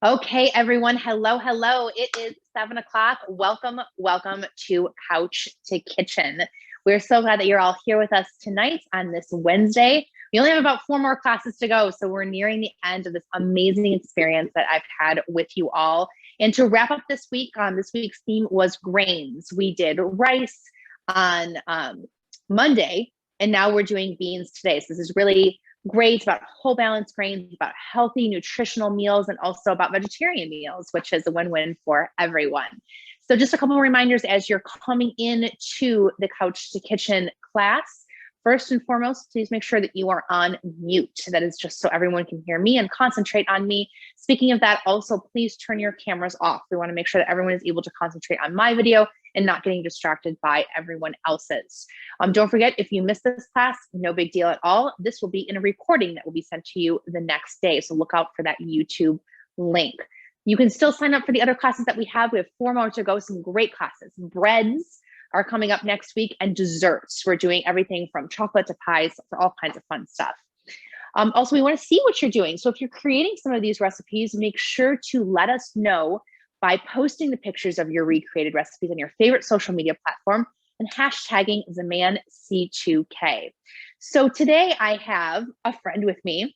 Okay, everyone. Hello, hello. It is 7 o'clock. Welcome to Couch to Kitchen. We're so glad that you're all here with us tonight on this Wednesday. We only have about 4 more classes to go, so we're nearing the end of this amazing experience that I've had with you all. And to wrap up this week, this week's theme was grains. We did rice on Monday, and now we're doing beans today. So this is really great. It's about whole balanced grains, about healthy nutritional meals, and also about vegetarian meals, which is a win-win for everyone. So just a couple of reminders as you're coming in to the Couch to Kitchen class. First and foremost, please make sure that you are on mute. That is just so everyone can hear me and concentrate on me. Speaking of that, also, please turn your cameras off. We want to make sure that everyone is able to concentrate on my video and not getting distracted by everyone else's. Don't forget, if you missed this class, no big deal at all. This will be in a recording that will be sent to you the next day. So look out for that YouTube link. You can still sign up for the other classes that we have. We have 4 more to go, some great classes. Breads are coming up next week, and desserts. We're doing everything from chocolate to pies, for all kinds of fun stuff. Also, we want to see what you're doing. So if you're creating some of these recipes, make sure to let us know by posting the pictures of your recreated recipes on your favorite social media platform and hashtagging ZamanC2K. So today I have a friend with me.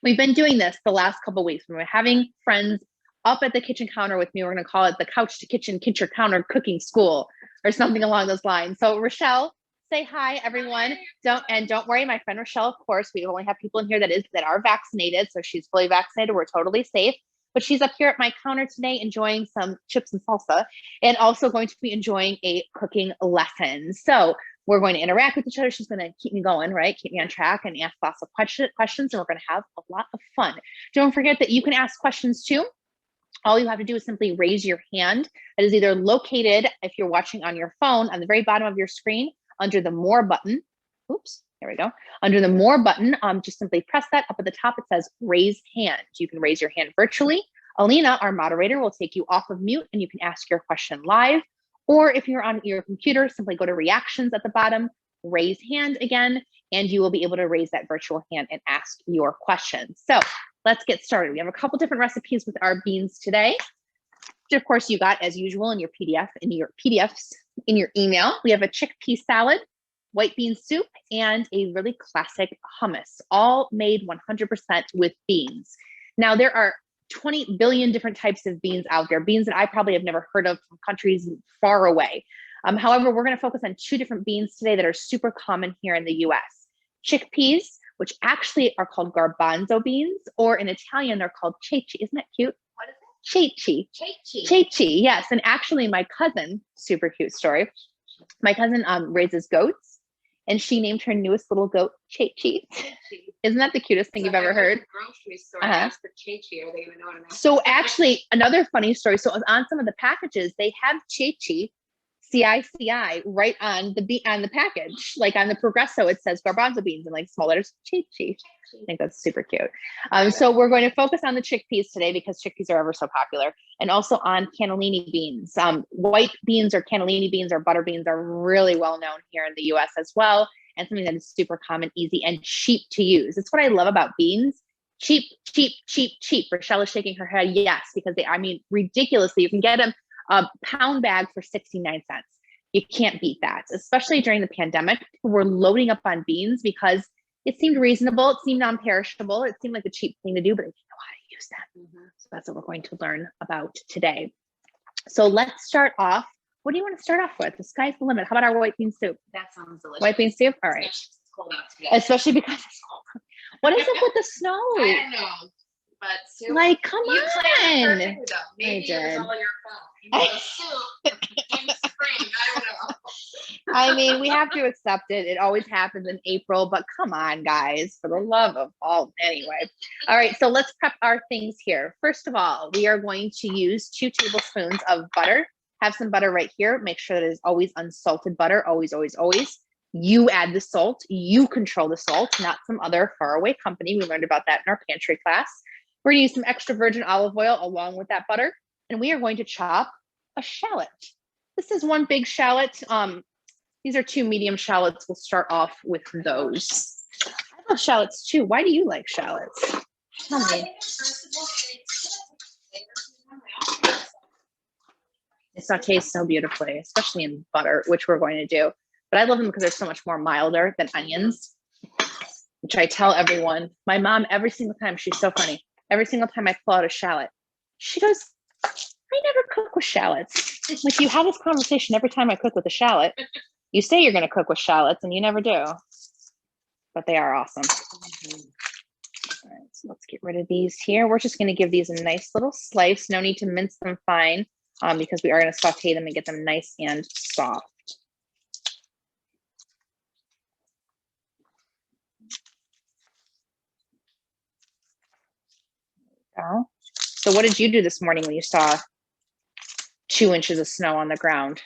We've been doing this the last couple of weeks. We've been having friends up at the kitchen counter with me. We're going to call it the Couch to Kitchen Counter Cooking School or something along those lines. So Rochelle, say hi, everyone. Don't worry, my friend Rochelle, of course, we only have people in here that are vaccinated. So she's fully vaccinated. We're totally safe. But she's up here at my counter today enjoying some chips and salsa and also going to be enjoying a cooking lesson. So we're going to interact with each other. She's going to keep me going, right? Keep me on track and ask lots of questions. And we're going to have a lot of fun. Don't forget that you can ask questions too. All you have to do is simply raise your hand. That is either located, if you're watching on your phone, on the very bottom of your screen under the More button. Oops, there we go. Under the More button, just simply press that. Up at the top, it says Raise Hand. You can raise your hand virtually. Alina, our moderator, will take you off of mute and you can ask your question live. Or if you're on your computer, simply go to Reactions at the bottom, Raise Hand again, and you will be able to raise that virtual hand and ask your question. So let's get started. We have a couple different recipes with our beans today, which of course you got as usual in your PDFs in your email. We have a chickpea salad, white bean soup, and a really classic hummus, all made 100% with beans. Now there are 20 billion different types of beans out there, beans that I probably have never heard of from countries far away. However, we're going to focus on 2 different beans today that are super common here in the US. Chickpeas, which actually are called garbanzo beans, or in Italian, they're called ceci. Isn't that cute? What is it? Ceci. Ceci. Ceci, yes. And actually my cousin, super cute story, my cousin raises goats, and she named her newest little goat Ceci. Isn't that the cutest thing you've ever heard? Grocery store, I asked for Ceci. Are they going to know what I'm asking? So actually, another funny story. So on some of the packages, they have Ceci, CICI, right on the package, like on the Progresso, it says garbanzo beans in like small letters, Ceci. I think that's super cute. So we're going to focus on the chickpeas today because chickpeas are ever so popular, and also on cannellini beans. White beans or cannellini beans or butter beans are really well known here in the US as well, and something that is super common, easy, and cheap to use. It's what I love about beans. Cheap, cheap, cheap, cheap. Rochelle is shaking her head yes, because ridiculously, you can get them a pound bag for 69 cents. You can't beat that, especially during the pandemic. People were loading up on beans because it seemed reasonable. It seemed non-perishable. It seemed like a cheap thing to do, but they didn't know how to use that. So that's what we're going to learn about today. So let's start off. What do you want to start off with? The sky's the limit. How about our white bean soup? That sounds delicious. White bean soup? All right. It's cold out today. Especially because it's cold. What is it with the snow? I don't know. But soup, like, come you on. planned perfectly, though. Maybe I it was did. all your fault. You made a soup in spring. I don't know. I mean, we have to accept it. It always happens in April, but come on, guys, for the love of all. Anyway. All right, so let's prep our things here. First of all, we are going to use 2 tablespoons of butter. Have some butter right here. Make sure that it is always unsalted butter. Always, always, always. You add the salt. You control the salt, not some other faraway company. We learned about that in our pantry class. We're going to use some extra virgin olive oil along with that butter, and we are going to chop a shallot. This is 1 big shallot. These are 2 medium shallots. We'll start off with those. I love shallots too. Why do you like shallots? Tell me. It sautés so beautifully, especially in butter, which we're going to do. But I love them because they're so much more milder than onions, which I tell everyone. My mom, every single time, she's so funny. Every single time I pull out a shallot, she goes, I never cook with shallots. Like, you have this conversation every time I cook with a shallot. You say you're going to cook with shallots and you never do. But they are awesome. All right, so let's get rid of these here. We're just going to give these a nice little slice. No need to mince them fine because we are going to saute them and get them nice and soft. So what did you do this morning when you saw 2 inches of snow on the ground?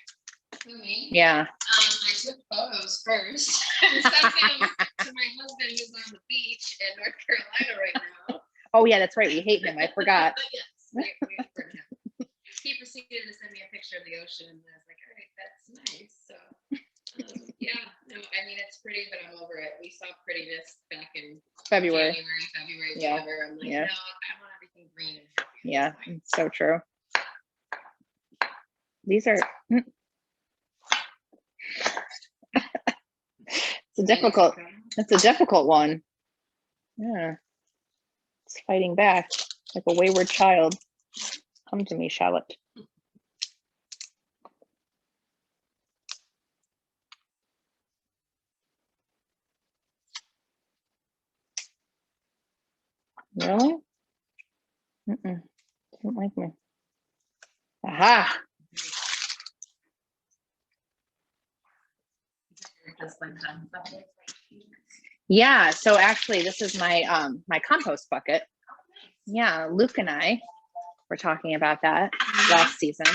Me? Yeah. I took photos first and sent them to my husband who's on the beach in North Carolina right now. Oh yeah, that's right. We hate him. I forgot. Yes, we for him. He proceeded to send me a picture of the ocean, and I was like, all right, that's nice. So, yeah, no, I mean, it's pretty, but I'm over it. We saw prettiness back in February, February, yeah. whatever. I'm like, Yeah. no, I want everything green and happy. Yeah, it's so true. These are. It's a difficult one. Yeah. It's fighting back like a wayward child. Come to me, shallot. Really? Mm-mm. Don't like me. Aha. Yeah, so actually this is my my compost bucket. Yeah, Luke and I were talking about that last season,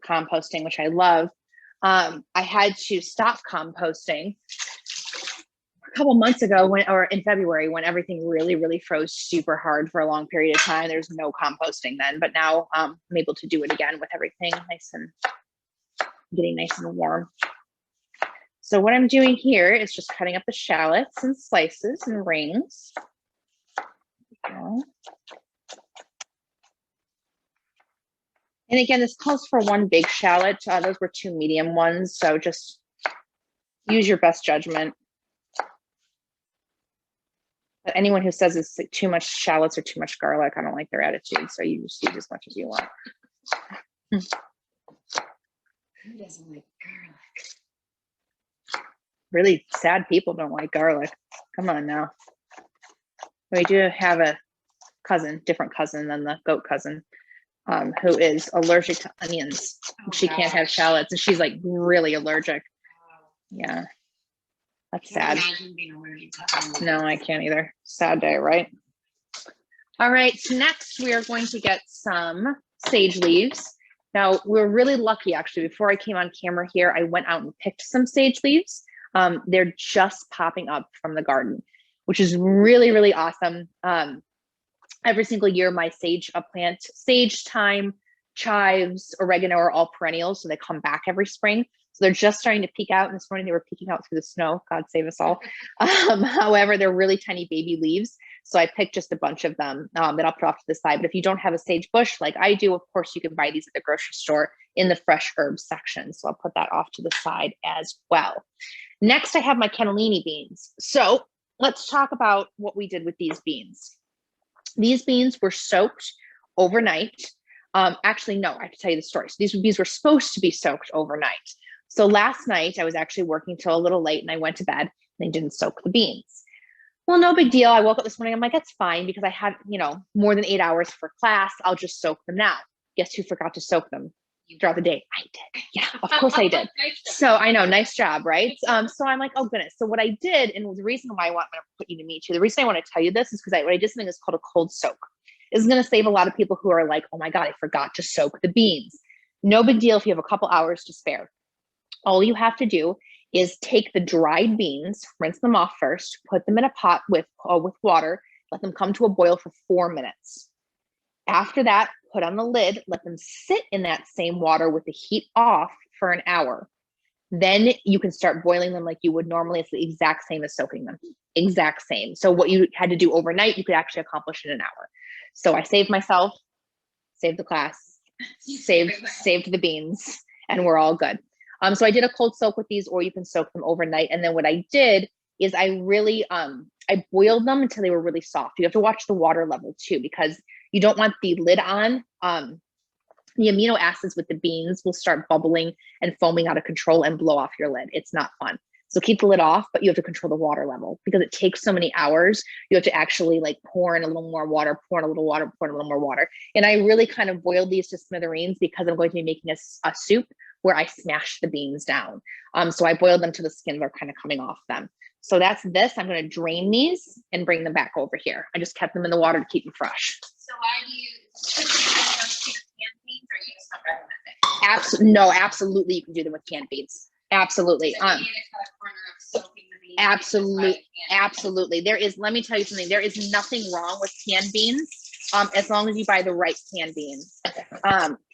composting, which I love. I had to stop composting a couple months ago or in February, when everything really froze super hard for a long period of time. There's no composting then, but now I'm able to do it again with everything nice and getting nice and warm. So what I'm doing here is just cutting up the shallots in slices and rings. And again, this calls for 1 big shallot. Those were 2 medium ones, so just use your best judgment. But anyone who says it's like too much shallots or too much garlic, I don't like their attitude. So you just use as much as you want. Who doesn't like garlic? Really sad people don't like garlic. Come on now. We do have a cousin, different cousin than the goat cousin, who is allergic to onions. She can't have shallots, and she's like really allergic. Yeah, that's sad. Imagine being allergic to onions. No, I can't either. Sad day, right? All right, so next we are going to get some sage leaves. Now, we're really lucky, actually. Before I came on camera here, I went out and picked some sage leaves. They're just popping up from the garden, which is really awesome. Every single year, my sage plant, sage, thyme, chives, oregano are all perennials, so they come back every spring. So they're just starting to peek out. And this morning they were peeking out through the snow. God save us all. However, they're really tiny baby leaves. So I picked just a bunch of them that I'll put off to the side. But if you don't have a sage bush like I do, of course, you can buy these at the grocery store in the fresh herbs section. So I'll put that off to the side as well. Next, I have my cannellini beans. So let's talk about what we did with these beans. These beans were soaked overnight. Actually, no, I have to tell you the story. So these beans were supposed to be soaked overnight. So last night I was actually working till a little late and I went to bed and I didn't soak the beans. Well, no big deal. I woke up this morning. I'm like, that's fine because I had, more than 8 hours for class. I'll just soak them now. Guess who forgot to soak them throughout the day? I did. Yeah, of course I did. So I know, nice job, right? So I'm like, oh goodness. So what I did, and the reason why I want to put you to meet you, the reason I want to tell you this is because what I did something that's called a cold soak. This is going to save a lot of people who are like, oh my God, I forgot to soak the beans. No big deal if you have a couple hours to spare. All you have to do is take the dried beans, rinse them off first, put them in a pot with water, let them come to a boil for 4 minutes. After that, put on the lid, let them sit in that same water with the heat off for an hour. Then you can start boiling them like you would normally. It's the exact same as soaking them, exact same. So what you had to do overnight, you could actually accomplish in an hour. So I saved myself, saved the class, saved the beans, and we're all good. So I did a cold soak with these, or you can soak them overnight. And then what I did is I really, I boiled them until they were really soft. You have to watch the water level too, because you don't want the lid on. The amino acids with the beans will start bubbling and foaming out of control and blow off your lid. It's not fun. So keep the lid off, but you have to control the water level because it takes so many hours. You have to actually like pour in a little more water, pour in a little water, pour in a little more water. And I really kind of boiled these to smithereens because I'm going to be making a soup where I smash the beans down. So I boiled them till the skins are kind of coming off them. So that's this. I'm going to drain these and bring them back over here. I just kept them in the water to keep them fresh. So why do you canned beans or you just recommend it? No, absolutely. You can do them with canned beans. Absolutely. So Absolutely. There is, let me tell you something. There is nothing wrong with canned beans as long as you buy the right canned beans.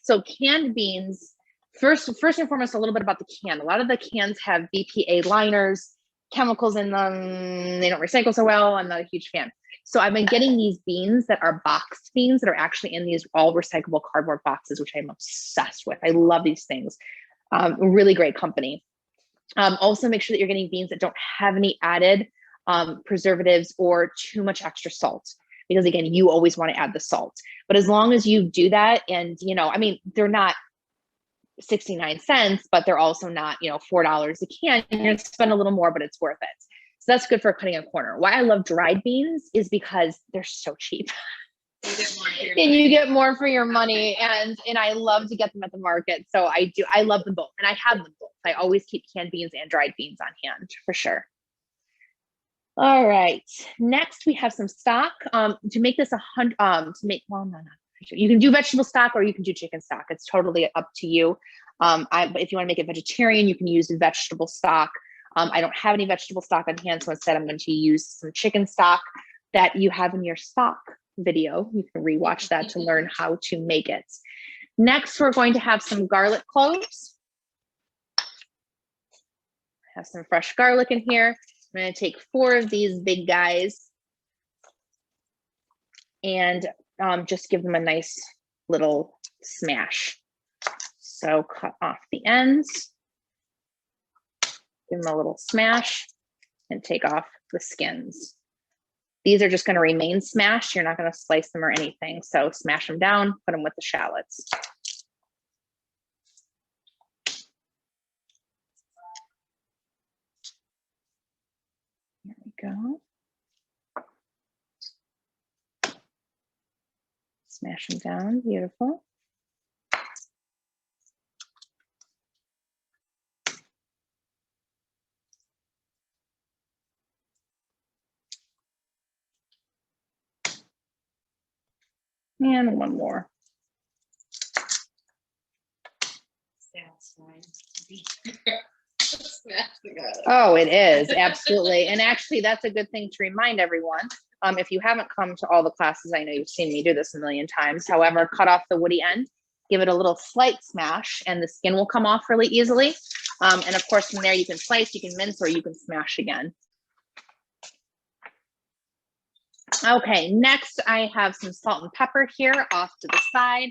So canned beans, first and foremost, a little bit about the can. A lot of the cans have BPA liners, chemicals in them. They don't recycle so well. I'm not a huge fan. So I've been getting these beans that are boxed beans that are actually in these all recyclable cardboard boxes, which I'm obsessed with. I love these things. Really great company. Also make sure that you're getting beans that don't have any added preservatives or too much extra salt, because again, you always want to add the salt. But as long as you do that, and you know, I mean, they're not 69 cents, but they're also not, you know, $4 a can. You're going to spend a little more, but it's worth it. So that's good for cutting a corner. Why I love dried beans is because they're so cheap. And you get more for your money, and I love to get them at the market. So I love them both, and I have them both. I always keep canned beans and dried beans on hand for sure. All right, next we have some stock. To make this you can do vegetable stock or you can do chicken stock. It's totally up to you. But if you want to make it vegetarian, you can use vegetable stock. I don't have any vegetable stock on hand, so instead I'm going to use some chicken stock that you have in your stock video. You can rewatch that to learn how to make it. Next, we're going to have some garlic cloves. Have some fresh garlic in here. I'm going to take 4 of these big guys and just give them a nice little smash. So cut off the ends, give them a little smash, and take off the skins. These are just going to remain smashed. You're not going to slice them or anything. So smash them down, put them with the shallots. There we go. Smash them down, beautiful. And one more. Oh, it is, absolutely. And actually, that's a good thing to remind everyone. If you haven't come to all the classes, I know you've seen me do this a million times. However, cut off the woody end, give it a little slight smash, and the skin will come off really easily. And of course, from there, you can slice, you can mince, or you can smash again. Okay, next I have some salt and pepper here off to the side.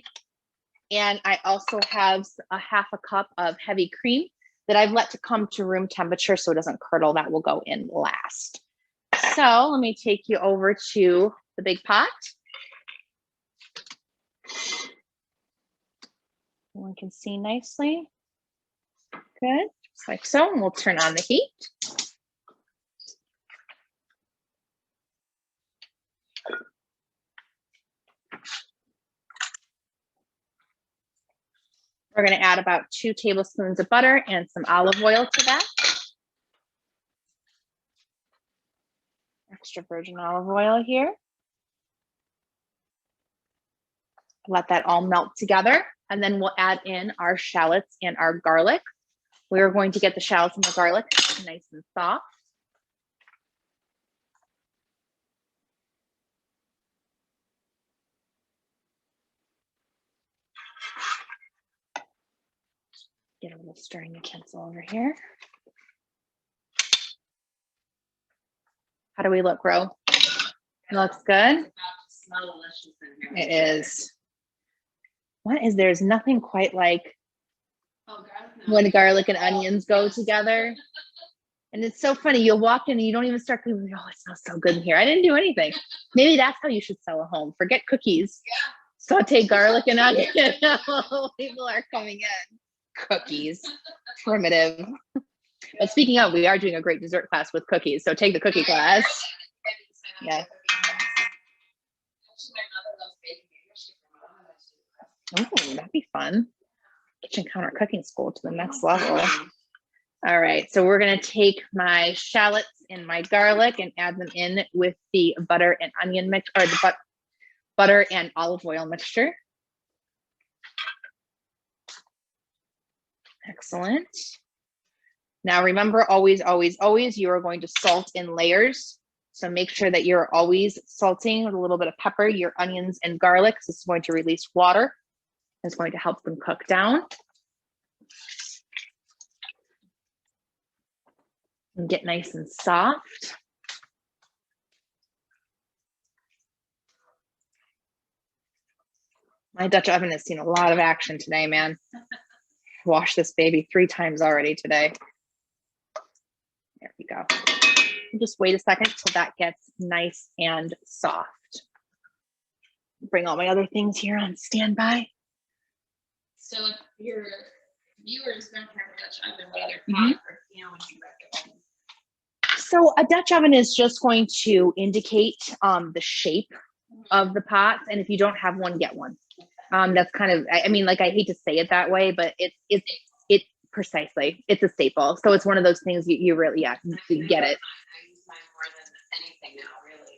And I also have a half a cup of heavy cream that I've let to come to room temperature so it doesn't curdle. That will go in last. So let me take you over to the big pot. One can see nicely. Good, just like so. And we'll turn on the heat. We're going to add about 2 tablespoons of butter and some olive oil to that. Extra virgin olive oil here. Let that all melt together, and then we'll add in our shallots and our garlic. We're going to get the shallots and the garlic nice and soft. Get a little stirring utensil over here. How do we look, Ro? It looks good. Smell delicious in here. It is. There's nothing quite like when garlic and onions go together. And it's so funny. You'll walk in and you don't even start cooking. Oh, it smells so good in here. I didn't do anything. Maybe that's how you should sell a home. Forget cookies. Saute garlic and onion. People are coming in. Cookies. Primitive. But speaking of, we are doing a great dessert class with cookies. So take the cookie class. Yeah. Oh, that'd be fun. Kitchen counter cooking school to the next level. All right, so we're gonna take my shallots and my garlic and add them in with the butter and onion mix, or the butter and olive oil mixture. Excellent. Now remember, always, always, always, you are going to salt in layers. So make sure that you're always salting with a little bit of pepper, your onions and garlic. This is going to release water. It's going to help them cook down. And get nice and soft. My Dutch oven has seen a lot of action today, man. Washed this baby 3 times already today. There we go. Just wait a second till that gets nice and soft. Bring all my other things here on standby. So if your viewers don't have a Dutch oven, what other pot or pan would you recommend? So a Dutch oven is just going to indicate the shape of the pots, and if you don't have one, get one. That's kind of, I mean, like, I hate to say it that way, but it's precisely, it's a staple. So it's one of those things you really, you get it. I use mine more than anything now, really.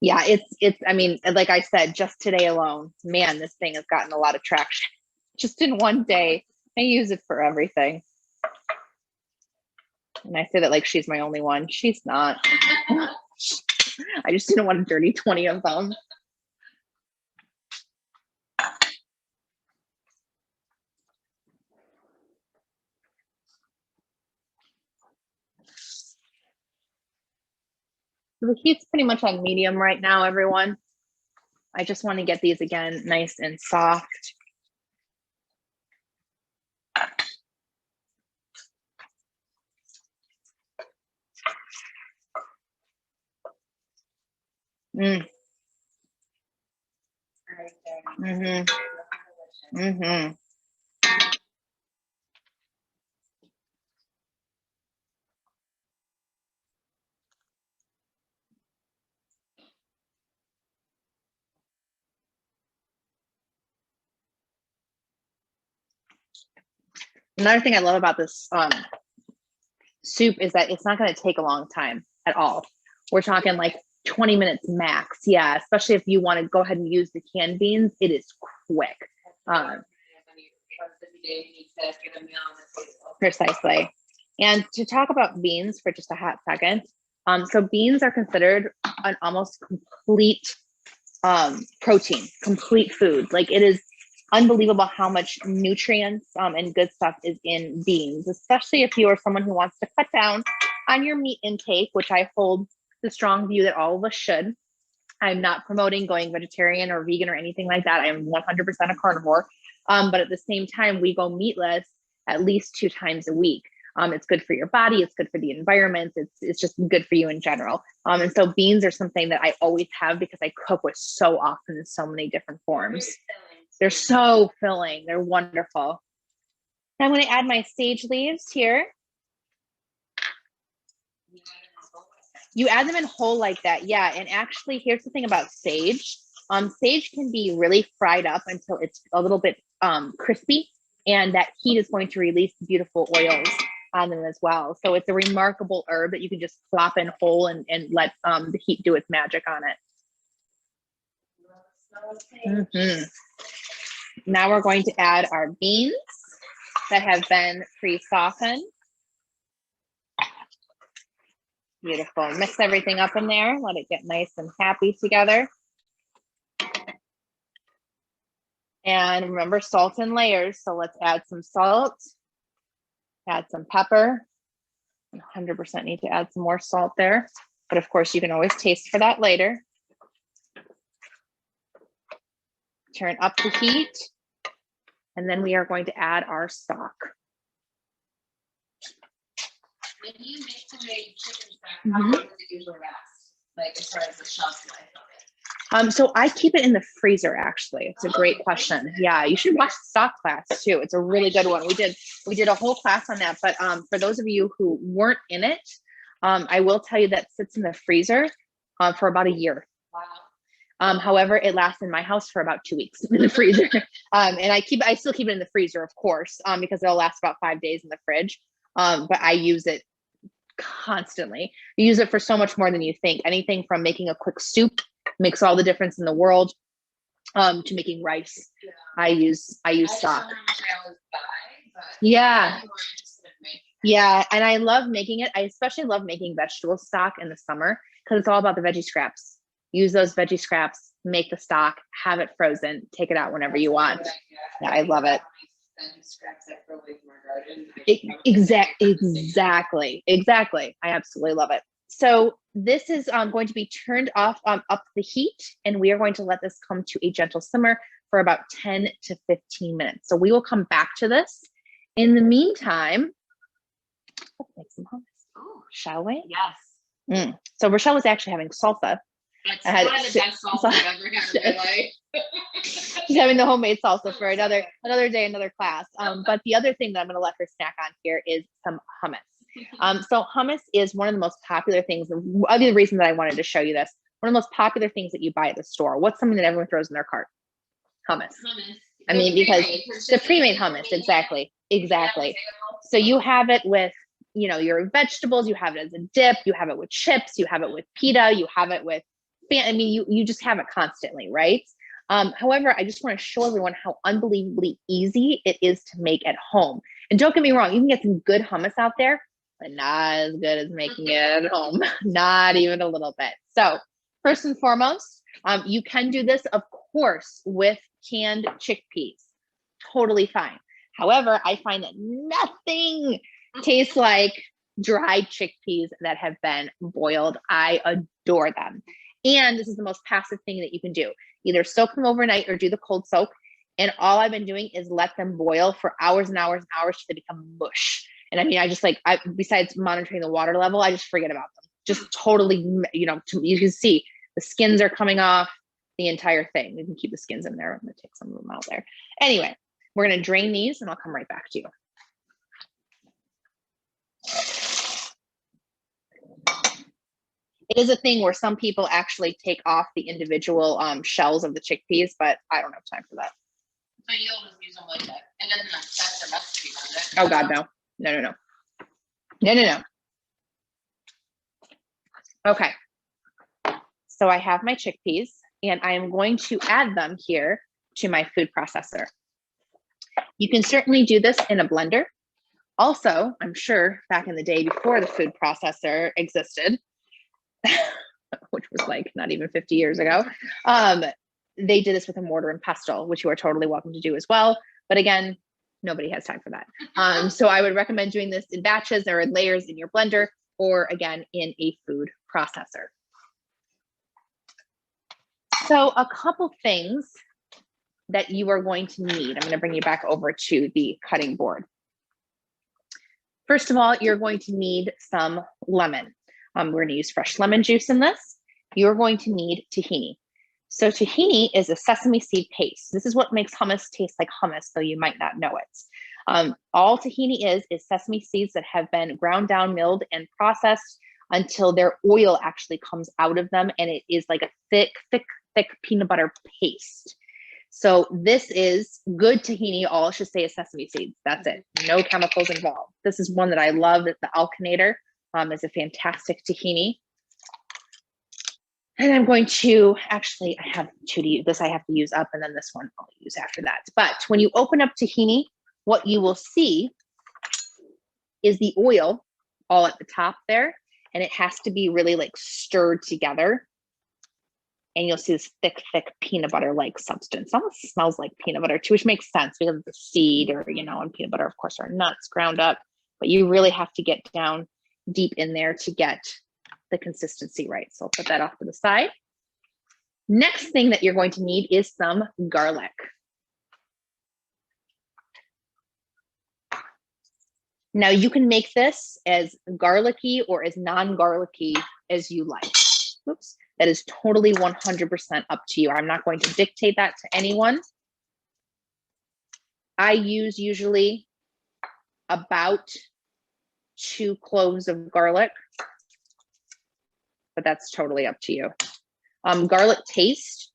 Yeah, it's, I mean, like I said, just today alone, man, this thing has gotten a lot of traction. Just in one day, I use it for everything. And I say that like she's my only one. She's not. I just didn't want to dirty 20 of them. The heat's pretty much on medium right now, everyone. I just want to get these again nice and soft. Mm. Mm-hmm. Mm-hmm. Another thing I love about this soup is that it's not going to take a long time at all. We're talking like 20 minutes max. Yeah, especially if you want to go ahead and use the canned beans, it is quick. Precisely. And to talk about beans for just a hot second, so beans are considered an almost complete protein, complete food. Like, it is unbelievable how much nutrients and good stuff is in beans, especially if you are someone who wants to cut down on your meat intake, which I hold the strong view that all of us should. I'm not promoting going vegetarian or vegan or anything like that. I'm 100% a carnivore. But at the same time, we go meatless at least 2 times a week. It's good for your body. It's good for the environment. It's just good for you in general. And so beans are something that I always have because I cook with so often in so many different forms. They're so filling. They're wonderful. Now I'm going to add my sage leaves here. You add them in whole like that. Yeah. And actually, here's the thing about sage. Sage can be really fried up until it's a little bit crispy. And that heat is going to release beautiful oils on them as well. So it's a remarkable herb that you can just plop in whole and let the heat do its magic on it. Mm-hmm. Now we're going to add our beans that have been pre-softened. Beautiful. Mix everything up in there. Let it get nice and happy together. And remember, salt in layers. So let's add some salt. Add some pepper. 100% need to add some more salt there. But of course, you can always taste for that later. turn up the heat, and then we are going to add our stock. When you make homemade chicken stock, how long does it usually last? Like as far as the shelf life of it? So I keep it in the freezer, actually. It's a great question. Yeah, you should watch the stock class too. It's a really good one. We did a whole class on that, but for those of you who weren't in it, I will tell you that sits in the freezer for about a year. Wow. However, it lasts in my house for about 2 weeks in the freezer. And I still keep it in the freezer, of course, because it'll last about 5 days in the fridge. But I use it constantly. You use it for so much more than you think. Anything from making a quick soup makes all the difference in the world, to making rice. Yeah. I use stock. I just don't know how much I always buy, but Yeah. I'm more interested in making it. Yeah, and I love making it. I especially love making vegetable stock in the summer because it's all about the veggie scraps. Use those veggie scraps, make the stock, have it frozen, take it out whenever you want. Yeah, I love it. Exactly. I absolutely love it. So this is going to be turned off, up the heat, and we are going to let this come to a gentle simmer for about 10 to 15 minutes. So we will come back to this. In the meantime, let's make some hummus. Oh, shall we? yes. So Rochelle was actually having salsa. That's one of the best salsa I've ever had in my life. She's having the homemade salsa for another day, another class. But the other thing that I'm going to let her snack on here is some hummus. So hummus is one of the most popular things. The other reason that I wanted to show you this, one of the most popular things that you buy at the store. What's something that everyone throws in their cart? Hummus. I mean, because the pre-made hummus, exactly. So you have it with, your vegetables, you have it as a dip, you have it with chips, you have it with pita, you have it with, you just have it constantly, right? However, I just want to show everyone how unbelievably easy it is to make at home. And don't get me wrong, you can get some good hummus out there, but not as good as making it at home, not even a little bit. So first and foremost, you can do this, of course, with canned chickpeas. Totally fine. However, I find that nothing tastes like dried chickpeas that have been boiled. I adore them. And this is the most passive thing that you can do. Either soak them overnight or do the cold soak. And all I've been doing is let them boil for hours and hours and hours till they become mush. And I mean, besides monitoring the water level, I just forget about them. Just totally, you can see the skins are coming off, the entire thing. You can keep the skins in there. I'm going to take some of them out there. Anyway, we're going to drain these and I'll come right back to you. It is a thing where some people actually take off the individual shells of the chickpeas, but I don't have time for that. So you'll just use them like that. And then that's the recipe on it. Oh God, no. No. Okay. So I have my chickpeas and I am going to add them here to my food processor. You can certainly do this in a blender. Also, I'm sure back in the day before the food processor existed, which was like not even 50 years ago, they did this with a mortar and pestle, which you are totally welcome to do as well. But again, nobody has time for that. So I would recommend doing this in batches or in layers in your blender, or again, in a food processor. So a couple things that you are going to need. I'm going to bring you back over to the cutting board. First of all, you're going to need some lemon. We're going to use fresh lemon juice in this. You're going to need tahini. So tahini is a sesame seed paste. This is what makes hummus taste like hummus, though you might not know it. All tahini is sesame seeds that have been ground down, milled, and processed until their oil actually comes out of them, and it is like a thick peanut butter paste. So this is good tahini. All it should say is sesame seeds. That's it. No chemicals involved. This is one that I love. That the Alkanator is a fantastic tahini. And I'm going to actually, I have two to use. This I have to use up, and then this one I'll use after that. But when you open up tahini, what you will see is the oil all at the top there, and it has to be really like stirred together. And you'll see this thick peanut butter-like substance. Almost smells like peanut butter too, which makes sense because of the seed, or, and peanut butter, of course, are nuts ground up. But you really have to get down deep in there to get the consistency right. So I'll put that off to the side. Next thing that you're going to need is some garlic. Now you can make this as garlicky or as non-garlicky as you like. Oops, that is totally 100% up to you. I'm not going to dictate that to anyone. I use usually about 2 cloves of garlic, but that's totally up to you. Garlic paste,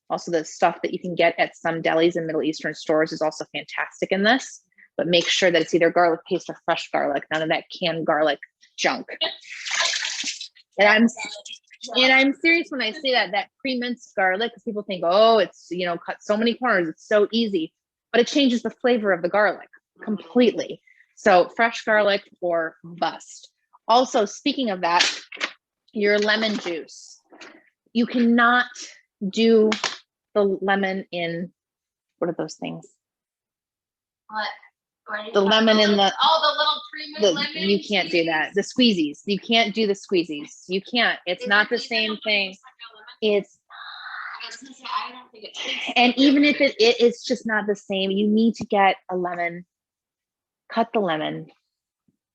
also the stuff that you can get at some delis and Middle Eastern stores, is also fantastic in this, but make sure that it's either garlic paste or fresh garlic, none of that canned garlic junk. And I'm serious when I say that pre-minced garlic, because people think, oh, it's, you know, cut so many corners, it's so easy, but it changes the flavor of the garlic completely. So fresh garlic or bust. Also, speaking of that, your lemon juice. You cannot do the lemon in, what are those things? What? The lemon in the, the little pre-made lemon. you can't do that. The squeezies. You can't do the squeezies. You can't. It's not the same thing. It's, I don't think it tastes and even if it's just not the same, you need to get a lemon, cut the lemon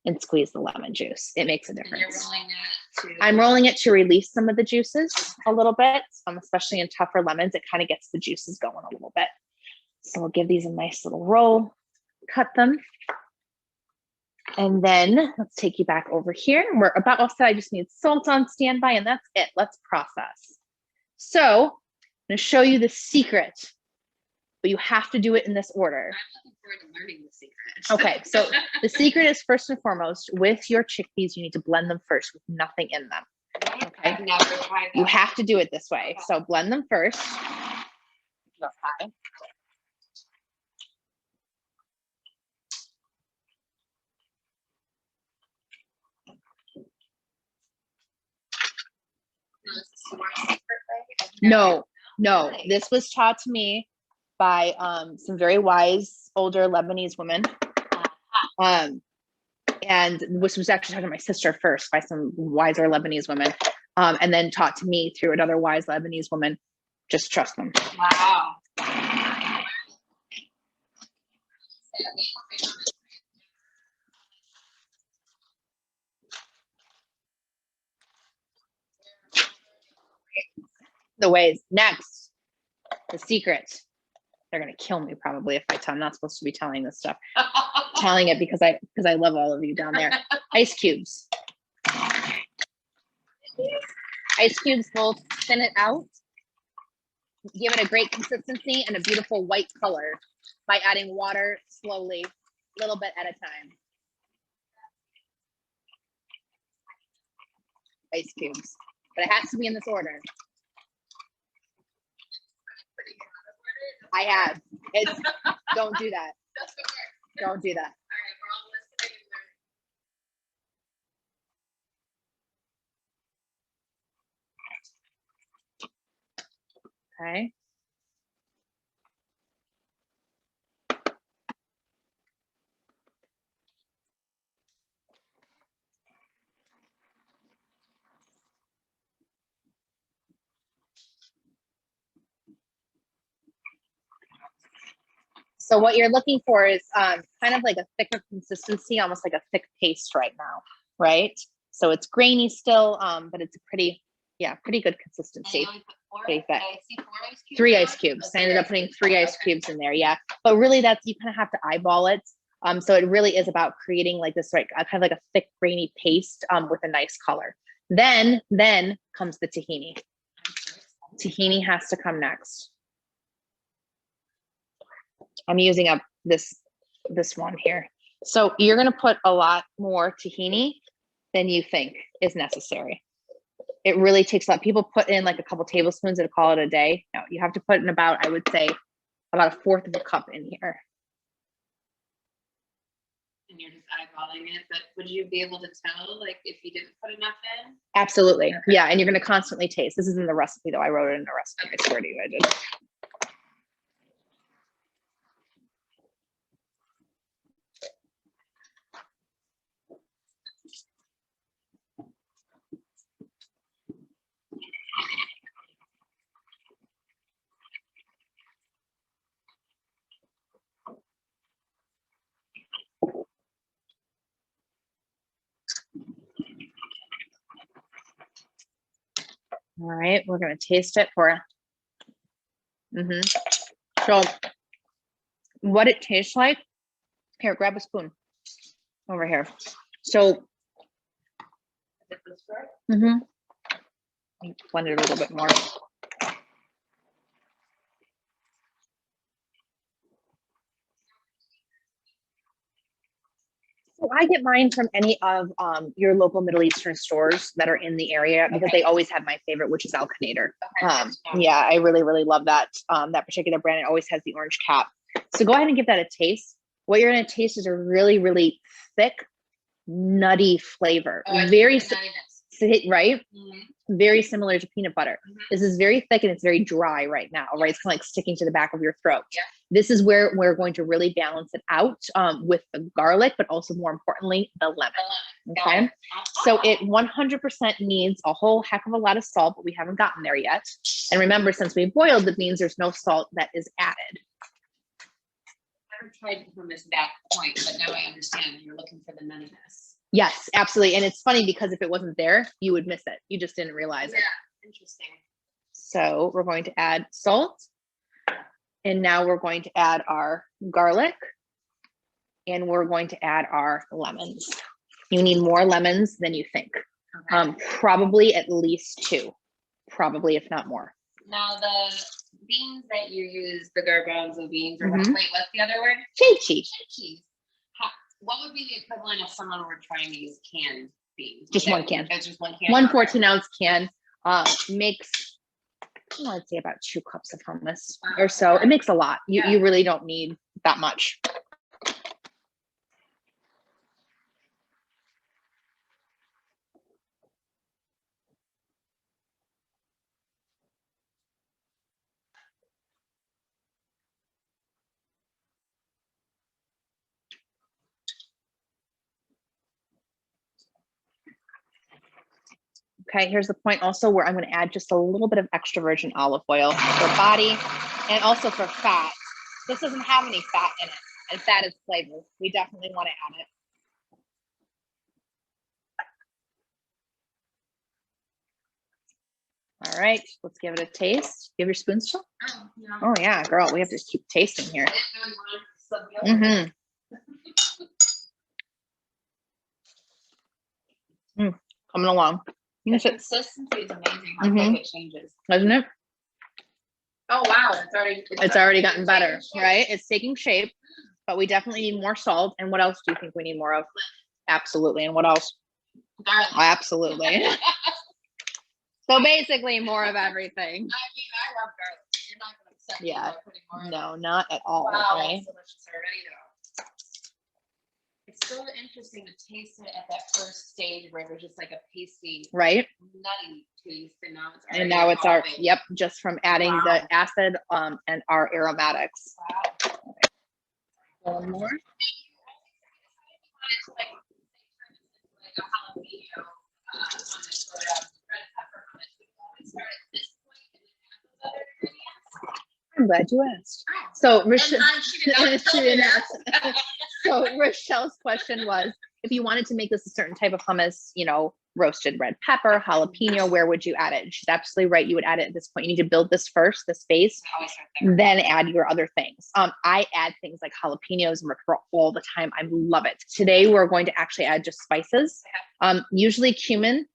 and squeeze the lemon juice. It makes a difference. You're rolling that to... I'm rolling it to release some of the juices a little bit, especially in tougher lemons. It kind of gets the juices going a little bit. So we'll give these a nice little roll, cut them. And then let's take you back over here. We're about all set. I just need salt on standby, and that's it. Let's process. So I'm going to show you the secret, but you have to do it in this order. I'm looking forward to learning the secret. Okay, so the secret is, first and foremost, with your chickpeas, you need to blend them first with nothing in them. Okay, I've never tried that. you have to do it this way. So blend them first. Okay. No, this was taught to me by some very wise older Lebanese women. And this was actually taught to my sister first by some wiser Lebanese women, and then taught to me through another wise Lebanese woman. Just trust them. Wow. The ways. Next, the secret. They're gonna kill me probably if I tell. I'm not supposed to be telling this stuff. Telling it because I love all of you down there. Ice cubes. Ice cubes will thin it out, give it a great consistency and a beautiful white color by adding water slowly, a little bit at a time. Ice cubes, but it has to be in this order. I have. It's, don't do that. Don't do that. Okay. So what you're looking for is kind of like a thicker consistency, almost like a thick paste right now, right? So it's grainy still, but it's a pretty good consistency. Pretty thick. 3 ice cubes. I ended up putting 3 ice cubes in there, yeah. But really, that's, you kind of have to eyeball it. So it really is about creating like this, like kind of like a thick grainy paste with a nice color. Then comes the tahini. Tahini has to come next. I'm using up this one here. So you're going to put a lot more tahini than you think is necessary. It really takes a lot. People put in like a couple tablespoons and call it a day. No, you have to put in about, I would say, about 1/4 of a cup in here. And you're just eyeballing it, but would you be able to tell, like, if you didn't put enough in? Absolutely. Okay. Yeah, and you're going to constantly taste. This is in the recipe, though. I wrote it in the recipe. I swear to you, I did. All right, we're gonna taste it for. So, what it tastes like? Here, grab a spoon. Over here. So, blend it a little bit more. So I get mine from any of your local Middle Eastern stores that are in the area because they always have my favorite, which is Alkanator. Yeah, I really, really love that that particular brand. It always has the orange cap. So go ahead and give that a taste. What you're going to taste is a really, really thick, nutty flavor. Very right? Very similar to peanut butter. This is very thick and it's very dry right now, right? It's kind of like sticking to the back of your throat. Yeah. This is where we're going to really balance it out with the garlic, but also more importantly, the lemon. Okay. So it 100% needs a whole heck of a lot of salt, but we haven't gotten there yet. And remember, since we boiled the beans, there's no salt that is added. I never tried hummus at that point, but now I understand you're looking for the nuttiness. Yes, absolutely. And it's funny because if it wasn't there, you would miss it. You just didn't realize it. Interesting. So we're going to add salt. And now we're going to add our garlic. And we're going to add our lemons. You need more lemons than you think. Okay. Probably at least 2. Probably, if not more. Now the beans that you use, the garbanzo beans, or wait, what's the other word? Chickpeas. What would be the equivalent if someone were trying to use canned beans? Just one can. It's just one can. 1 14-ounce can makes, I'd say about 2 cups of hummus or so. It makes a lot. You really don't need that much. Okay, here's the point also where I'm going to add just a little bit of extra virgin olive oil for body and also for fat. This doesn't have any fat in it, and fat is flavor. We definitely want to add it. All right, let's give it a taste. You have your spoon still? Oh yeah, girl, we have to keep tasting here. Coming along. The consistency is amazing. How quick it changes, isn't it? Oh wow, it's already gotten better, right? It's taking shape, but we definitely need more salt. And what else do you think we need more of? Absolutely. And what else? Garlic. Absolutely. So basically more of everything. I mean, I love garlic. You're not going to upset me by putting more in no, not at all. Wow, right? That's delicious already though. It's so interesting to taste it at that first stage where it was just like a pasty, right? Nutty taste, and now it's our just from adding the acid and our aromatics. Wow. One more. I'm glad you asked. So Rochelle's question was, if you wanted to make this a certain type of hummus, roasted red pepper, jalapeno, where would you add it? She's absolutely right. You would add it at this point. You need to build this first, this base, then add your other things. I add things like jalapenos and roquefort all the time. I love it. Today, we're going to actually add just spices. Usually cumin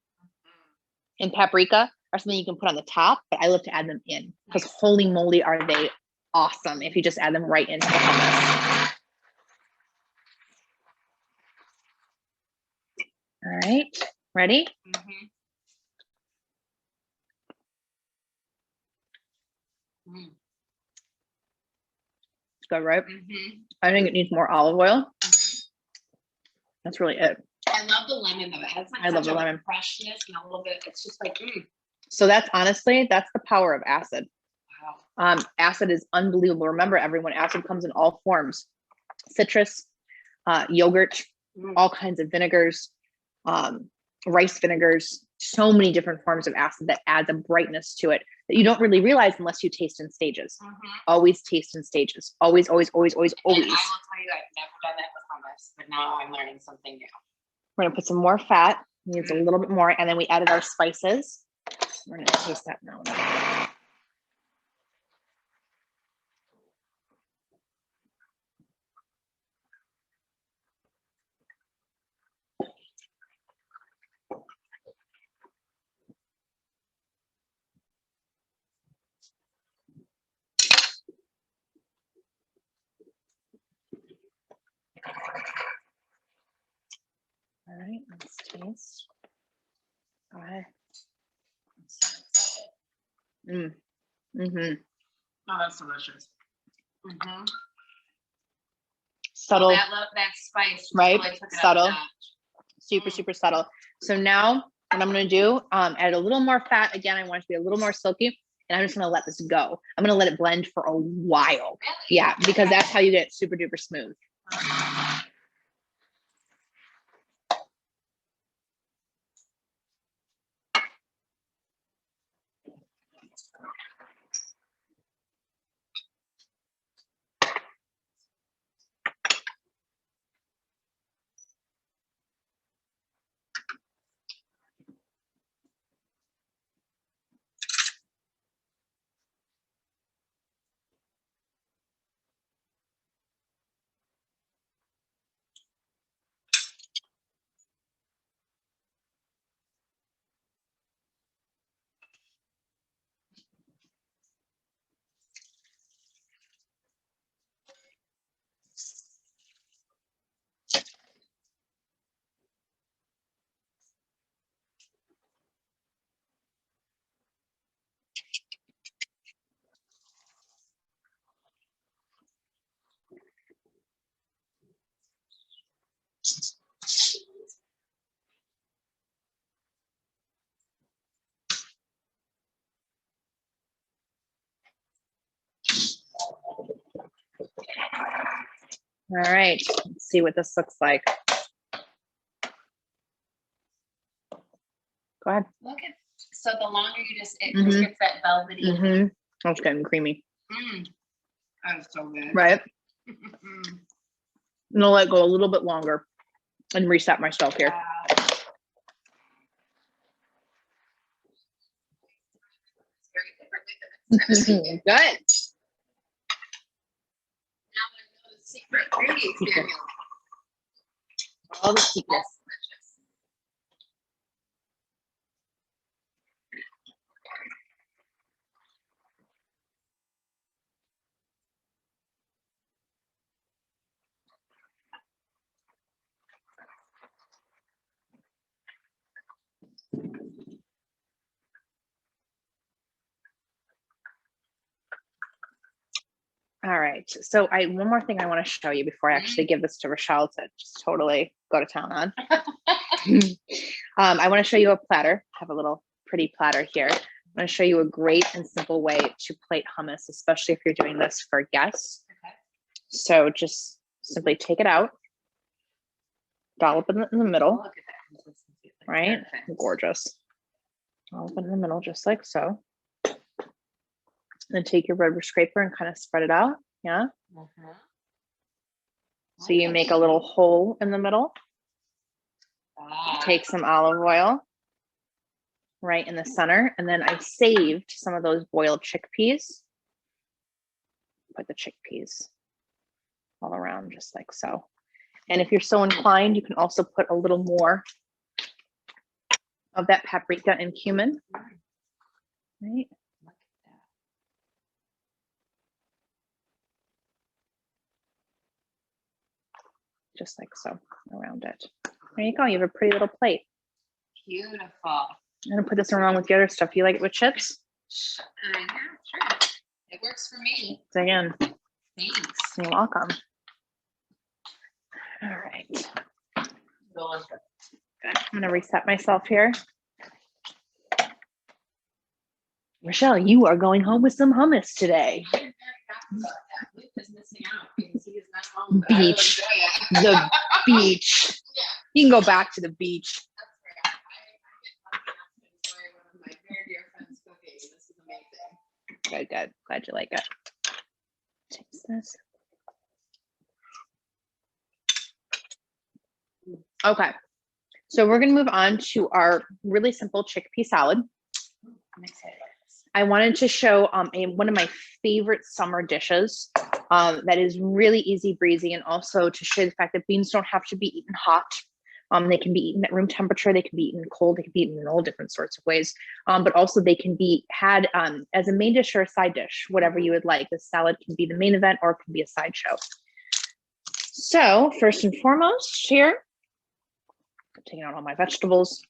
and paprika are something you can put on the top, but I love to add them in because holy moly, are they awesome if you just add them right into the hummus. All right, ready? It's good, right? I think it needs more olive oil. That's really it. I love the lemon though. It has like such a freshness and a little bit. It's just like. So that's the power of acid. Wow. Acid is unbelievable. Remember, everyone, acid comes in all forms: citrus, yogurt, all kinds of vinegars, rice vinegars. So many different forms of acid that adds a brightness to it that you don't really realize unless you taste in stages. Always taste in stages. Always, always, always, always, always. And I will tell you, I've never done that with hummus, but now I'm learning something new. We're gonna put some more fat. Needs a little bit more, and then we added our spices. We're gonna taste that now. All right, let's taste. Go ahead. Mm-hmm. Oh, that's delicious. Mm-hmm. Subtle, that spice, right? really took it Subtle. up a notch. Super subtle. So now what I'm gonna do, add a little more fat. Again, I want it to be a little more silky, and I'm just gonna let this go. I'm gonna let it blend for a while. Really? Yeah, because that's how you get it super duper smooth. All right, let's see what this looks like. Go ahead. Look at, so the longer you just, it Mhm. just gets that velvety. Mm-hmm. Oh, it's getting creamy. That is so good. Right? I'm gonna let go a little bit longer and reset myself here. Wow. Very different. Good. Now I know the secret ingredients, Daniel. All the secrets. All right. So one more thing I want to show you before I actually give this to Rochelle to just totally go to town on. I want to show you a platter. I have a little pretty platter here. I'm going to show you a great and simple way to plate hummus, especially if you're doing this for guests. Okay. So just simply take it out, dollop it in the middle, Look at that consistency. Like, right? perfect. Gorgeous. Dollop it in the middle, just like so. Then take your rubber scraper and kind of spread it out. Yeah. Mhm. So you make a little hole in the middle. Take some olive oil right in the center. And then I saved some of those boiled chickpeas. Put the chickpeas all around just like so. And if you're so inclined, you can also put a little more of that paprika and cumin. Right. Look at that. Just like so around it. There you go. You have a pretty little plate. Beautiful. I'm gonna put this around with the other stuff. You like it with chips? Yeah, sure. It works for me. Dig in. Thanks. You're welcome. All right. Delicious. Good. I'm gonna reset myself here. Rochelle, you are going home with some hummus today. I'm very happy about that. Luke is missing out because he is not home. but Beach. I will enjoy it. The beach. Yeah. You can go back to the beach. That's great. I get lucky enough to enjoy one of my very dear friends' cooking. This is amazing. Good. Glad you like it. Taste this. Okay. So we're going to move on to our really simple chickpea salad. I'm excited. I wanted to show one of my favorite summer dishes that is really easy breezy, and also to show the fact that beans don't have to be eaten hot. They can be eaten at room temperature, they can be eaten cold, they can be eaten in all different sorts of ways, but also they can be had as a main dish or a side dish, whatever you would like. The salad can be the main event or it can be a sideshow. So first and foremost here, I'm taking out all my vegetables,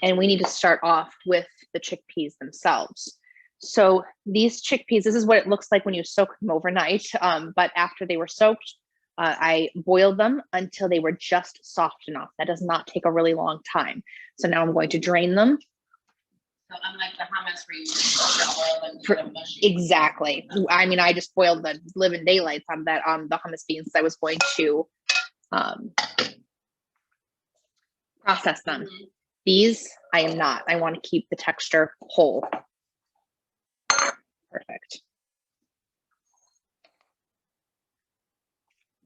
and we need to start off with the chickpeas themselves. So these chickpeas, this is what it looks like when you soak them overnight, but after they were soaked, I boiled them until they were just soft enough. That does not take a really long time. So now I'm going to drain them. So unlike the hummus where you boil them to get mushy. Exactly. I mean, I just boiled the living daylights on that the hummus beans. I was going to process them. Mm-hmm. These, I am not. I want to keep the texture whole. Perfect.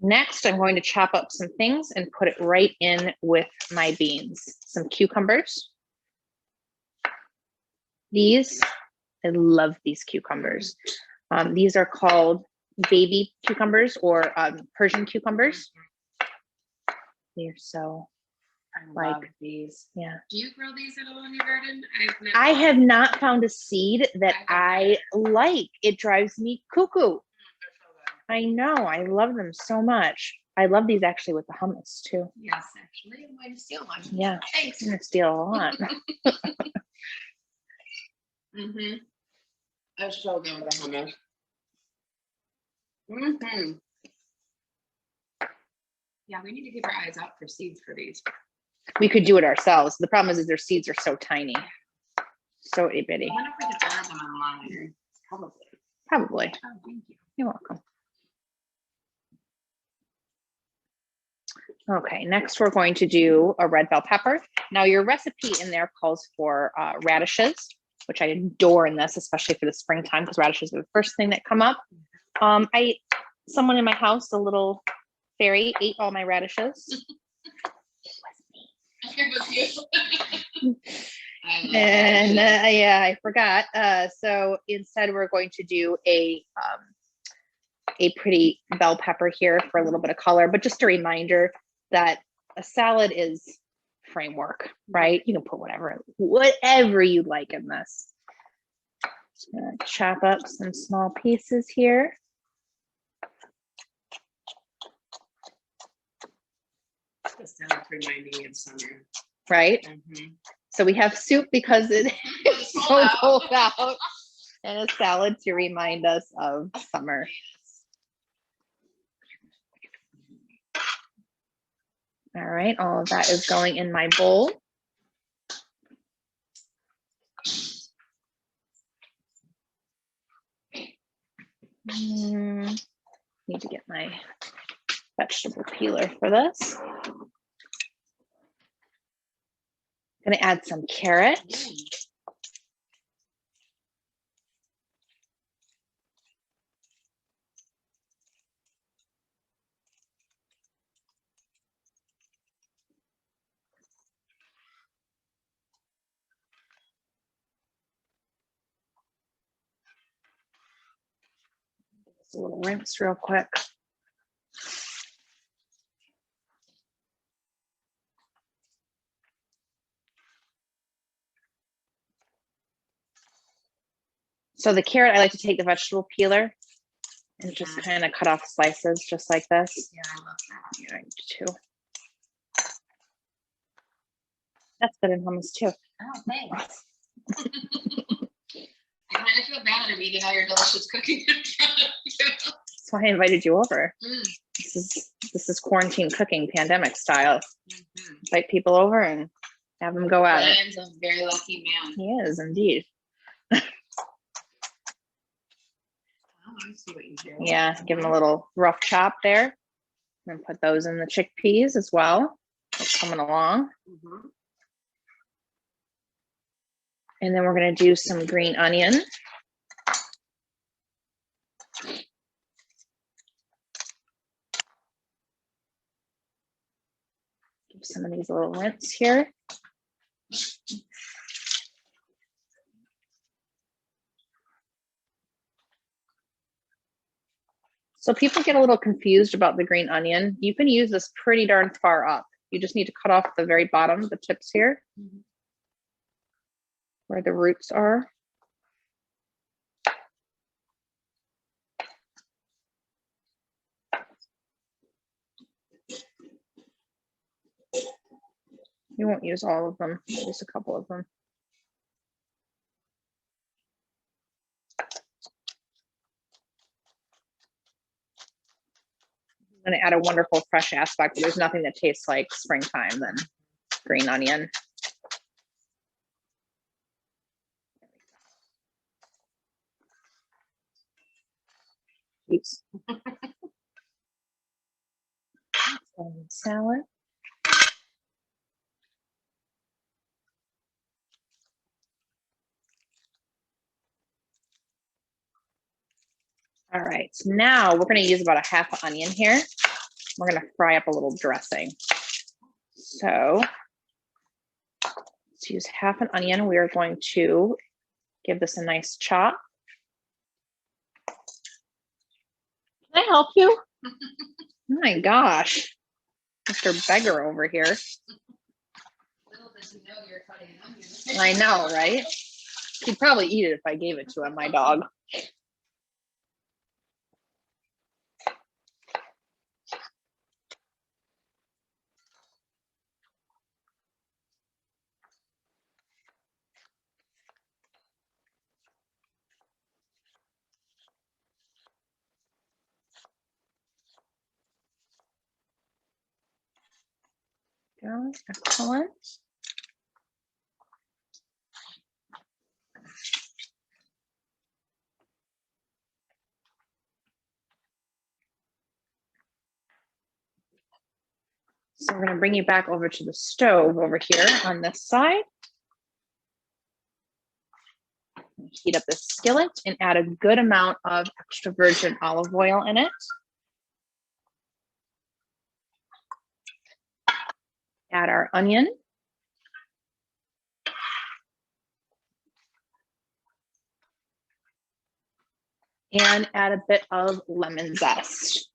Next, I'm going to chop up some things and put it right in with my beans. Some cucumbers. These, I love these cucumbers. These are called baby cucumbers or Persian cucumbers. They're so I love these. Yeah. Do you grow these at all in your garden? I have not found a seed that I like. It drives me cuckoo. I know. I love them so much. I love these actually with the hummus too. Yes, actually. I'm going to steal one. Yeah. Thanks. I'm going to steal a lot. Mm-hmm. I so good with the hummus. Mm-hmm. Yeah, we need to keep our eyes out for seeds for these. We could do it ourselves. The problem is their seeds are so tiny. So itty bitty. I wonder if we could order them online. Probably. Oh, thank you. You're welcome. Okay, next we're going to do a red bell pepper. Now your recipe in there calls for radishes, which I adore in this, especially for the springtime, because radishes are the first thing that come up. Someone in my house, a little fairy, ate all my radishes. It was me. And yeah, I forgot. So instead we're going to do a pretty bell pepper here for a little bit of color, but just a reminder that a salad is framework, right? You can put whatever you like in this. Just gonna chop up some small pieces here. The salad's reminding me of summer. Right? Mm-hmm. So we have soup because it is so cold out, and a salad to remind us of summer. All right, all of that is going in my bowl. Need to get my vegetable peeler for this. Gonna add some carrot. Just a little rinse real quick. So the carrot, I like to take the vegetable peeler and just kind of cut off slices just like this. Yeah, I love that. Yeah, I do too. That's good in hummus too. Oh, thanks. I kind of feel bad I'm eating all your delicious cooking in front of you. That's why I invited you over. This is quarantine cooking, pandemic style. Mm-hmm. Invite people over and have them go at it. Brian's a very lucky man. He is indeed. Oh, I see what you do. Yeah, give them a little rough chop there. And put those in the chickpeas as well. They're coming along. Mm-hmm. And then we're going to do some green onion. Give some of these a little rinse here. So people get a little confused about the green onion. You can use this pretty darn far up. You just need to cut off the very bottom, the tips here, where the roots are. You won't use all of them, just a couple of them. And it add a wonderful fresh aspect, but there's nothing that tastes like springtime than green onion. Oops. Salad. All right, so now we're going to use about a half an onion here. We're going to fry up a little dressing. So let's use half an onion. We are going to give this a nice chop. Can I help you? Oh my gosh, Mr. Beggar over here. Little did you know you were cutting an onion. I know, right? He'd probably eat it if I gave it to him, my dog. Go, excellent. So we're going to bring you back over to the stove over here on this side. Heat up this skillet and add a good amount of extra virgin olive oil in it. Add our onion. And add a bit of lemon zest.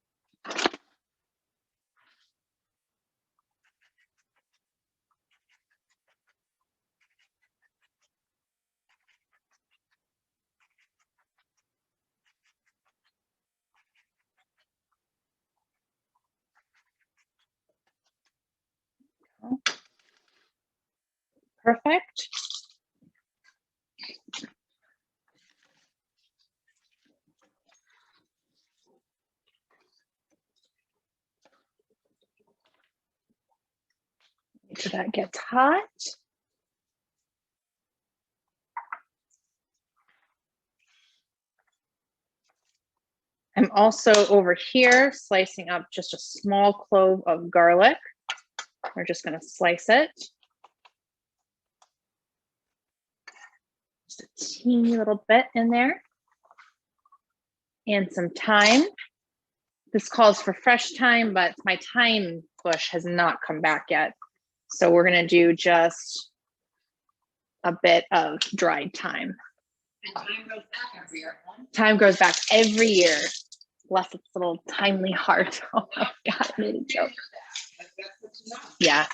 Perfect. Make sure that gets hot. I'm also over here slicing up just a small clove of garlic. We're just going to slice it. Just a teeny little bit in there. And some thyme. This calls for fresh thyme, but my thyme bush has not come back yet. So we're going to do just a bit of dried thyme. And time goes back every year. Thyme grows back every year. Bless its little timely heart. Oh my God, I made a joke. Yeah,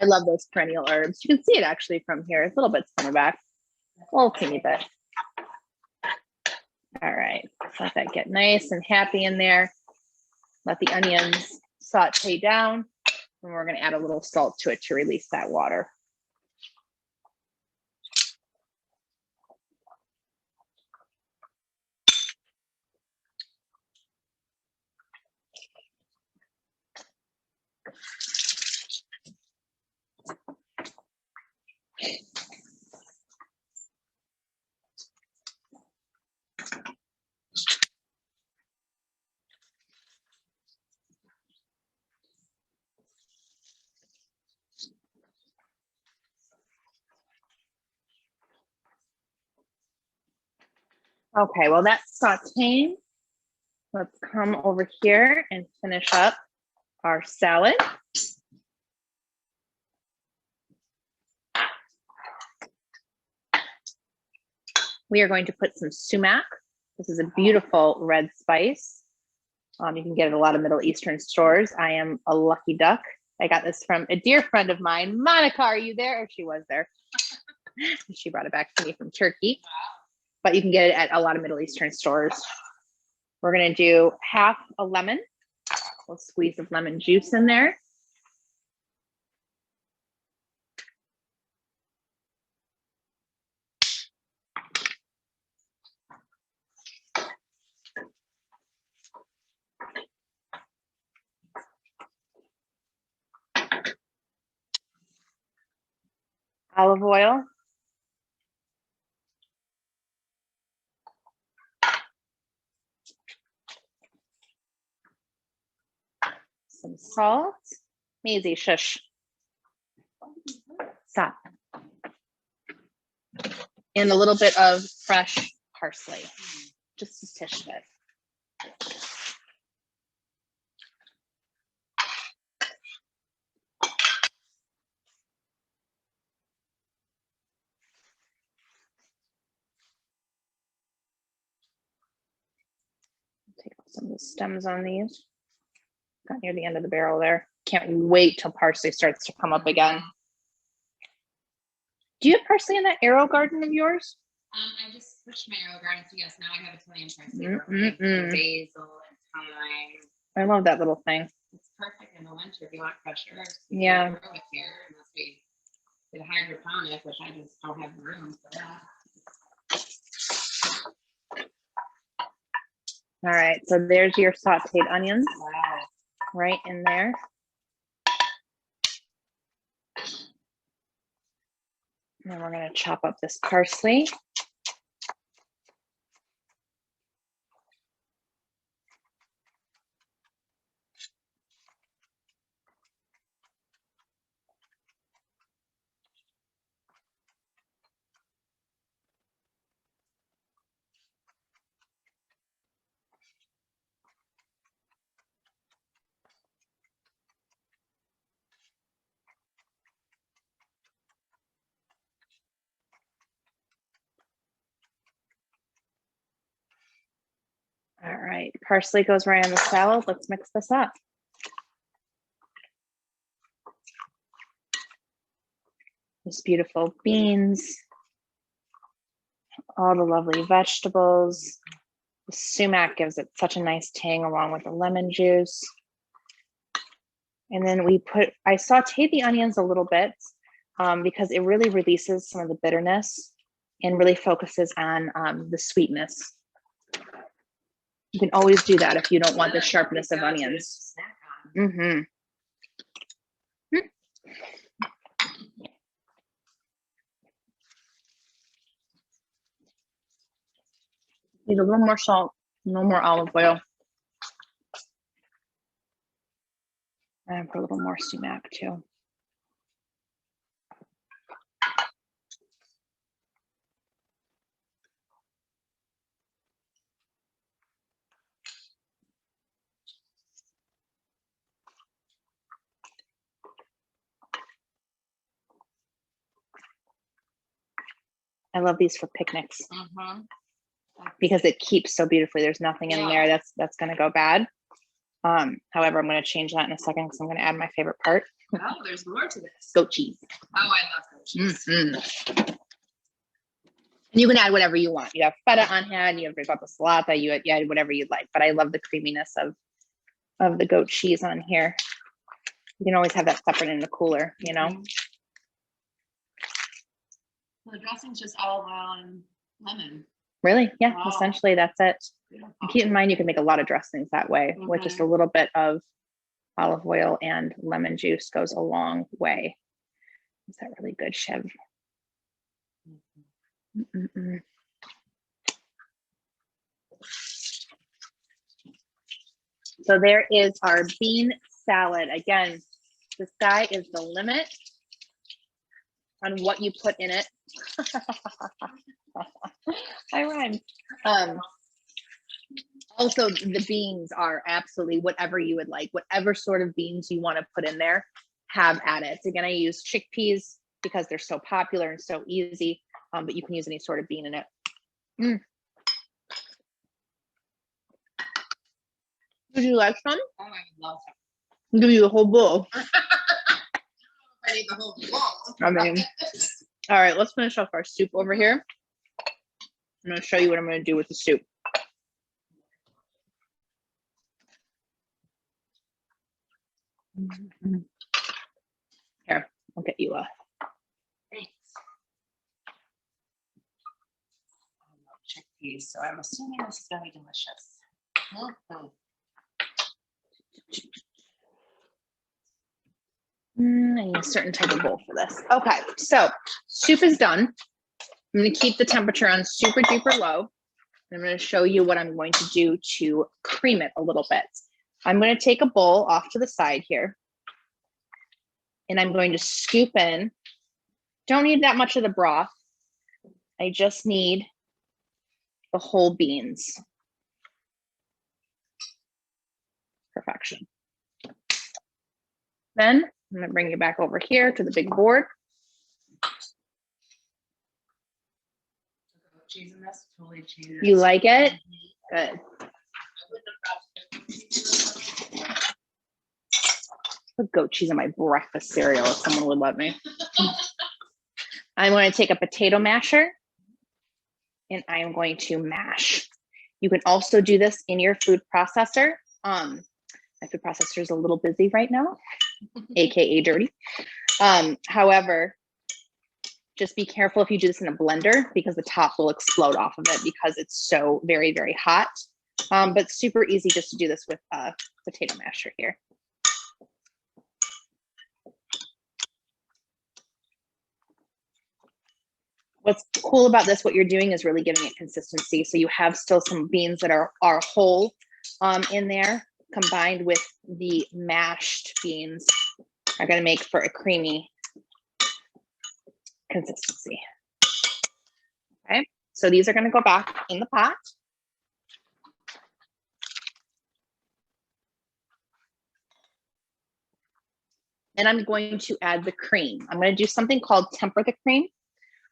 I love those perennial herbs. You can see it actually from here. It's a little bit coming back, a little teeny bit. All right, let that get nice and happy in there. Let the onions saute down, and we're going to add a little salt to it to release that water. Okay, well that's sauteing. Let's come over here and finish up our salad. We are going to put some sumac. This is a beautiful red spice. You can get it at a lot of Middle Eastern stores. I am a lucky duck. I got this from a dear friend of mine. Monica, are you there? Or she was there. She brought it back to me from Turkey. But you can get it at a lot of Middle Eastern stores. We're going to do half a lemon. We'll squeeze of lemon juice in there. Olive oil. Some salt. Maisie, shush. Stop. And a little bit of fresh parsley. Just a tish bit. Take off some of the stems on these. Got near the end of the barrel there. Can't wait till parsley starts to come up again. Do you have parsley in that arrow garden of yours? I just switched my arrow garden, so yes, now I have Italian parsley, basil and thyme. I love that little thing. It's perfect in the winter if you want fresh herbs. Yeah. Grow it here unless we did hydroponic, which I just don't have room for that. All right, so there's your sauteed onions. Wow. Right in there. And then we're going to chop up this parsley. All right, parsley goes right on the salad. Let's mix this up. These beautiful beans, all the lovely vegetables. The sumac gives it such a nice tang along with the lemon juice. And then I sauteed the onions a little bit because it really releases some of the bitterness and really focuses on the sweetness. You can always do that if you don't want the sharpness of onions. Mm-hmm. Need a little more salt, no more olive oil. And put a little more sumac too. I love these for picnics because it keeps so beautifully. There's nothing in there that's going to go bad. However, I'm going to change that in a second because I'm going to add my favorite part. Oh, there's more to this. Goat cheese. Oh, I love goat cheese. And you can add whatever you want. You have feta on hand, you have ricotta salata, you add whatever you'd like. But I love the creaminess of the goat cheese on here. You can always have that separate in the cooler, you know. Well, the dressing's just olive oil and lemon. Really? Yeah, Wow. Essentially that's it. Beautiful. And keep in mind you can make a lot of dressings that way with just a little bit of olive oil and lemon juice goes a long way. Is that really good, Chev? So there is our bean salad. Again, the sky is the limit on what you put in it. I rhymed. Also, the beans are absolutely whatever you would like. Whatever sort of beans you want to put in there, have at it. Again, I use chickpeas because they're so popular and so easy, but you can use any sort of bean in it. Would you like some? Oh, I love them. I'll give you the whole bowl. I need the whole bowl. I mean, all right, let's finish off our soup over here. I'm going to show you what I'm going to do with the soup. Here, I'll get you a. Thanks. I love chickpeas, so I'm assuming this is going to be delicious. Mm-hmm. I need a certain type of bowl for this. Okay, so soup is done. I'm going to keep the temperature on super duper low. I'm going to show you what I'm going to do to cream it a little bit. I'm going to take a bowl off to the side here. And I'm going to scoop in. Don't need that much of the broth. I just need the whole beans. Perfection. Then I'm going to bring you back over here to the big board. Cheese in this? Totally cheese. You like it? Good. Put goat cheese in my breakfast cereal if someone would let me. I'm going to take a potato masher and I am going to mash. You can also do this in your food processor. My food processor is a little busy right now, AKA dirty. However, just be careful if you do this in a blender because the top will explode off of it because it's so very, very hot. But super easy just to do this with a potato masher here. What's cool about this, what you're doing is really giving it consistency. So you have still some beans that are whole in there, combined with the mashed beans are going to make for a creamy consistency. Okay, so these are going to go back in the pot. And I'm going to add the cream. I'm going to do something called temper the cream,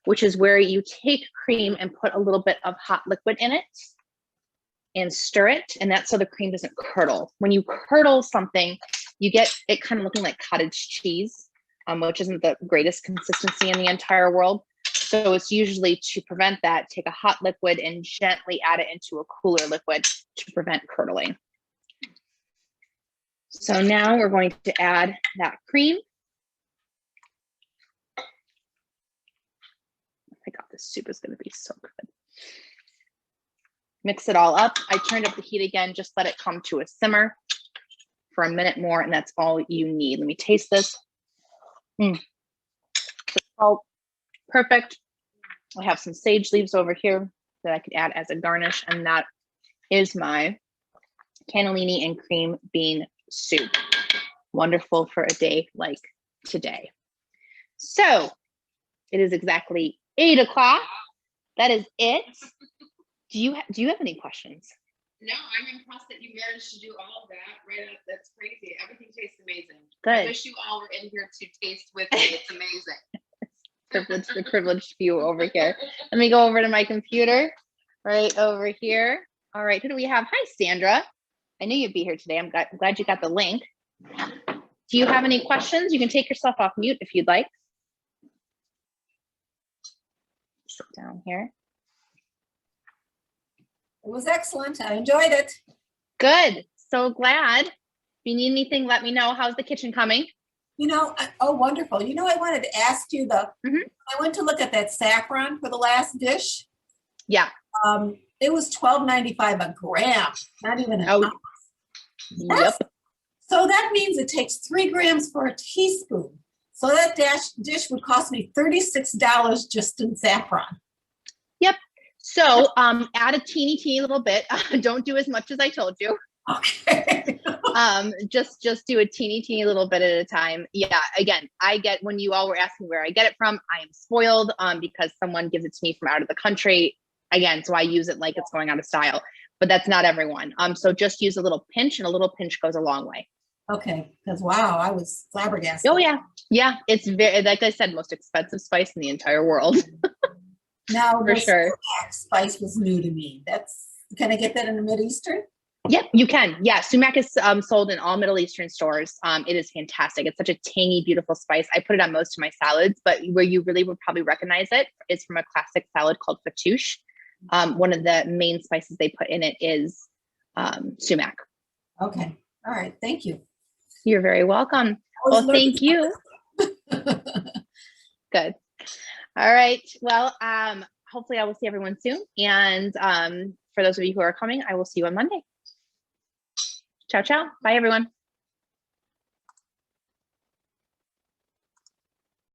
which is where you take cream and put a little bit of hot liquid in it and stir it. And that's so the cream doesn't curdle. When you curdle something, you get it kind of looking like cottage cheese, which isn't the greatest consistency in the entire world. So it's usually to prevent that, take a hot liquid and gently add it into a cooler liquid to prevent curdling. So now we're going to add that cream. Oh my God, this soup is going to be so good. Mix it all up. I turned up the heat again, just let it come to a simmer for a minute more, and that's all you need. Let me taste this. It's all perfect. I have some sage leaves over here that I could add as a garnish, and that is my cannellini and cream bean soup. Wonderful for a day like today. So it is exactly 8 o'clock. That is it. Do you have any questions? No, I'm impressed that you managed to do all of that. Right, that's crazy. Everything tastes amazing. Good. I wish you all were in here to taste with me. It's amazing. The privileged view over here. Let me go over to my computer right over here. All right, who do we have? Hi, Sandra. I knew you'd be here today. I'm glad you got the link. Do you have any questions? You can take yourself off mute if you'd like. Sit down here. It was excellent. I enjoyed it. Good. So glad. If you need anything, let me know. How's the kitchen coming? You know, oh, wonderful. You know, I wanted to ask you I went to look at that saffron for the last dish. Yeah. It was $12.95 a gram, not even an ounce. Yep. So that means it takes 3 grams for a teaspoon. So that dish would cost me $36 just in saffron. Yep. So add a teeny little bit. Don't do as much as I told you. Okay. Just do a teeny little bit at a time. Yeah. Again, when you all were asking where I get it from, I am spoiled because someone gives it to me from out of the country. Again, so I use it like it's going out of style, but that's not everyone. So just use a little pinch, and a little pinch goes a long way. Okay. Because wow, I was flabbergasted. Oh yeah. Yeah. It's very, like I said, most expensive spice in the entire world. Now, for sure. Spice was new to me. Can I get that in the Mideastern? Yep, you can. Yeah, sumac is sold in all Middle Eastern stores. It is fantastic. It's such a tangy, beautiful spice. I put it on most of my salads, but where you really would probably recognize it is from a classic salad called fattoush. One of the main spices they put in it is sumac. Okay. All right. Thank you. You're very welcome. Well, thank you. Good. All right. Well, hopefully I will see everyone soon. And for those of you who are coming, I will see you on Monday. Ciao, ciao. Bye, everyone.